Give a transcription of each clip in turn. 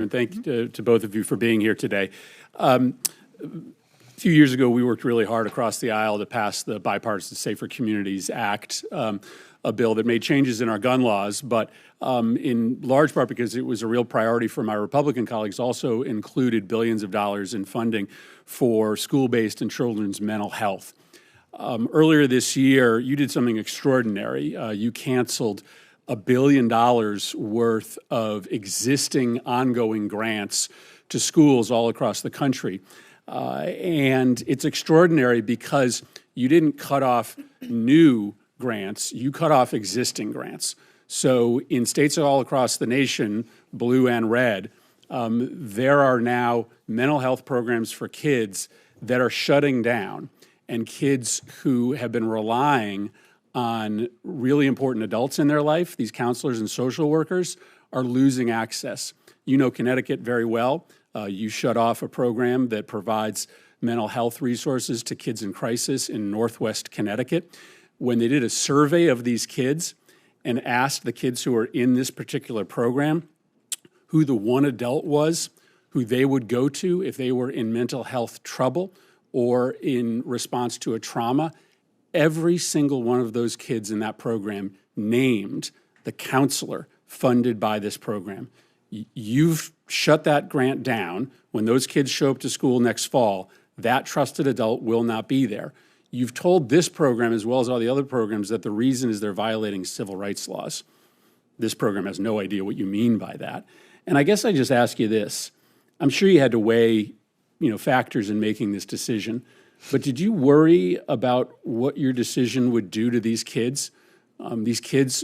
And thank you to both of you for being here today. A few years ago, we worked really hard across the aisle to pass the Bipartisan Safer Communities Act, a bill that made changes in our gun laws, but in large part because it was a real priority for my Republican colleagues, also included billions of dollars in funding for school-based and children's mental health. Earlier this year, you did something extraordinary. You canceled $1 billion worth of existing ongoing grants to schools all across the country. And it's extraordinary because you didn't cut off new grants, you cut off existing grants. So in states all across the nation, blue and red, there are now mental health programs for kids that are shutting down, and kids who have been relying on really important adults in their life, these counselors and social workers, are losing access. You know Connecticut very well. You shut off a program that provides mental health resources to kids in crisis in Northwest Connecticut. When they did a survey of these kids and asked the kids who are in this particular program who the one adult was who they would go to if they were in mental health trouble or in response to a trauma, every single one of those kids in that program named the counselor funded by this program. You've shut that grant down. When those kids show up to school next fall, that trusted adult will not be there. You've told this program, as well as all the other programs, that the reason is they're violating civil rights laws. This program has no idea what you mean by that. And I guess I just ask you this. I'm sure you had to weigh, factors in making this decision, but did you worry about what your decision would do to these kids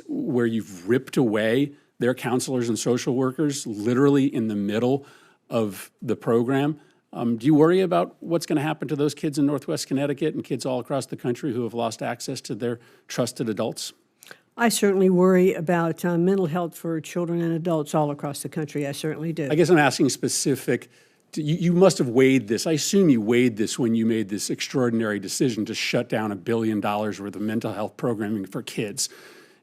where you've ripped away their counselors and social workers literally in the middle of the program? Do you worry about what's going to happen to those kids in Northwest Connecticut and kids all across the country who have lost access to their trusted adults? I certainly worry about mental health for children and adults all across the country. I certainly do. I guess I'm asking specific. You must have weighed this. I assume you weighed this when you made this extraordinary decision to shut down $1 billion worth of mental health programming for kids.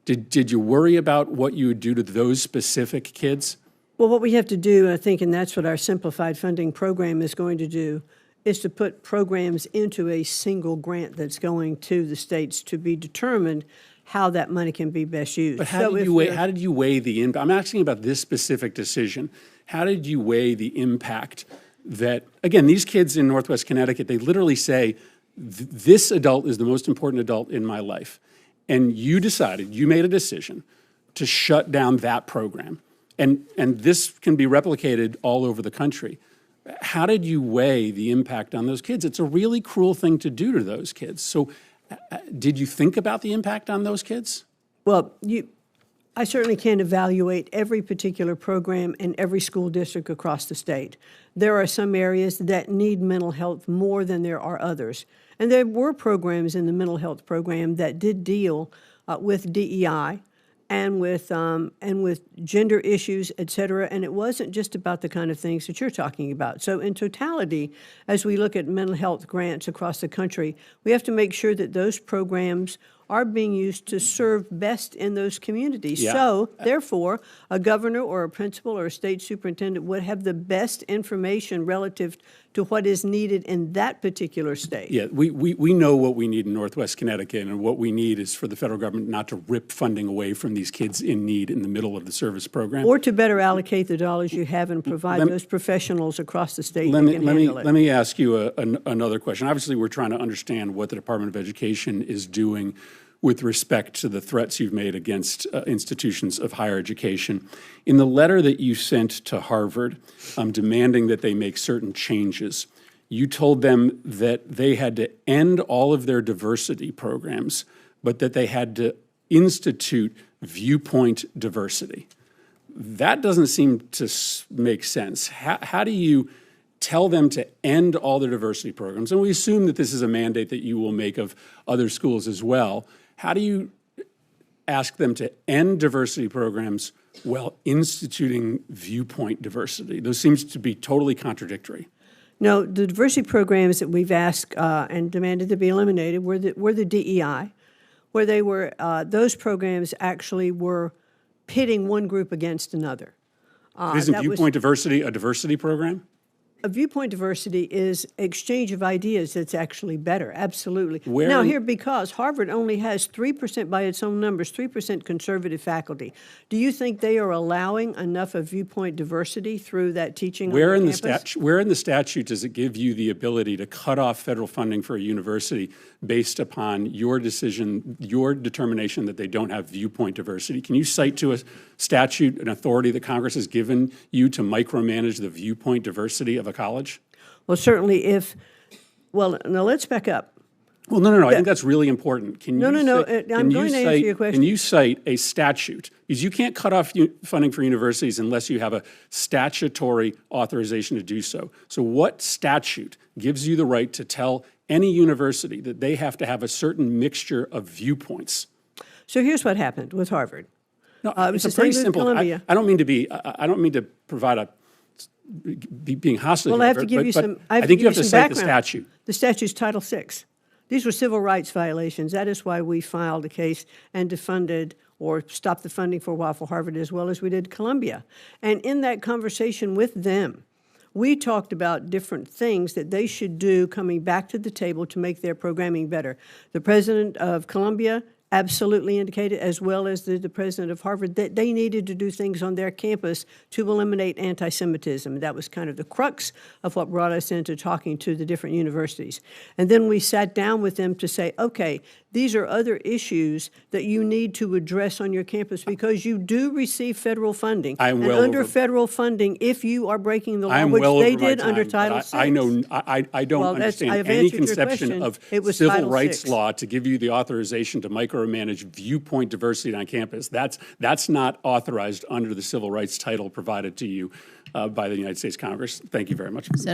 Did you worry about what you would do to those specific kids? Well, what we have to do, I think, and that's what our simplified funding program is going to do, is to put programs into a single grant that's going to the states to be determined how that money can be best used. But how did you weigh the impact? I'm asking about this specific decision. How did you weigh the impact that, again, these kids in Northwest Connecticut, they literally say, this adult is the most important adult in my life. And you made a decision to shut down that program. And this can be replicated all over the country. How did you weigh the impact on those kids? It's a really cruel thing to do to those kids. So did you think about the impact on those kids? Well, I certainly can't evaluate every particular program in every school district across the state. There are some areas that need mental health more than there are others. And there were programs in the mental health program that did deal with DEI and with gender issues, et cetera. And it wasn't just about the kind of things that you're talking about. So in totality, as we look at mental health grants across the country, we have to make sure that those programs are being used to serve best in those communities. Yeah. So, therefore, a governor or a principal or a state superintendent would have the best information relative to what is needed in that particular state. Yeah, we know what we need in Northwest Connecticut, and what we need is for the federal government not to rip funding away from these kids in need in the middle of the service program. Or to better allocate the dollars you have and provide those professionals across the state that can handle it. Let me ask you another question. Obviously, we're trying to understand what the Department of Education is doing with respect to the threats you've made against institutions of higher education. In the letter that you sent to Harvard demanding that they make certain changes, you told them that they had to end all of their diversity programs, but that they had to institute viewpoint diversity. That doesn't seem to make sense. How do you tell them to end all their diversity programs? And we assume that this is a mandate that you will make of other schools as well. How do you ask them to end diversity programs while instituting viewpoint diversity? Those seems to be totally contradictory. No, the diversity programs that we've asked and demanded to be eliminated were the DEI, where they were those programs actually were pitting one group against another. Isn't that was- viewpoint diversity a diversity program? A viewpoint diversity is exchange of ideas that's actually better, absolutely. Where Now in- here, because Harvard only has 3%, by its own numbers, 3% conservative faculty, do you think they are allowing enough of viewpoint diversity through that teaching on Where the in the campus? where in the statute does it give you the ability to cut off federal funding for a university based upon your decision, your determination that they don't have viewpoint diversity? Can you cite to a statute, an authority that Congress has given you to micromanage the viewpoint diversity of a college? Well, certainly well, now let's back up. Well, no. I think that's really important. I'm going to answer your question. Can you cite a statute? Because you can't cut off funding for universities unless you have a statutory authorization to do so. So what statute gives you the right to tell any university that they have to have a certain mixture of viewpoints? So here's what happened with Harvard. No, It was it's a the pretty same with simple. Columbia. I don't mean to provide being hostile. Well, here, I have to give but- you but some. I think you have to cite the background. statute. The statute's Title VI. These were civil rights violations. That is why we filed a case and defunded or stopped the funding for a while for Harvard, as well as we did Columbia. And in that conversation with them, we talked about different things that they should do coming back to the table to make their programming better. The president of Columbia absolutely indicated, as well as the president of Harvard, that they needed to do things on their campus to eliminate anti-Semitism. That was kind of the crux of what brought us into talking to the different universities. And then we sat down with them to say, okay, these are other issues that you need to address on your campus because you do receive federal funding. I am and well under over- federal funding, if you are breaking the law, I am which well they over my did time, under but Title VI. I know I don't Well, that's- understand I've any answered your conception question. of It was civil Title rights VI. law to give you the authorization to micromanage viewpoint diversity on campus. That's not authorized under the civil rights title provided to you by the United States Congress. Thank you very much. Senator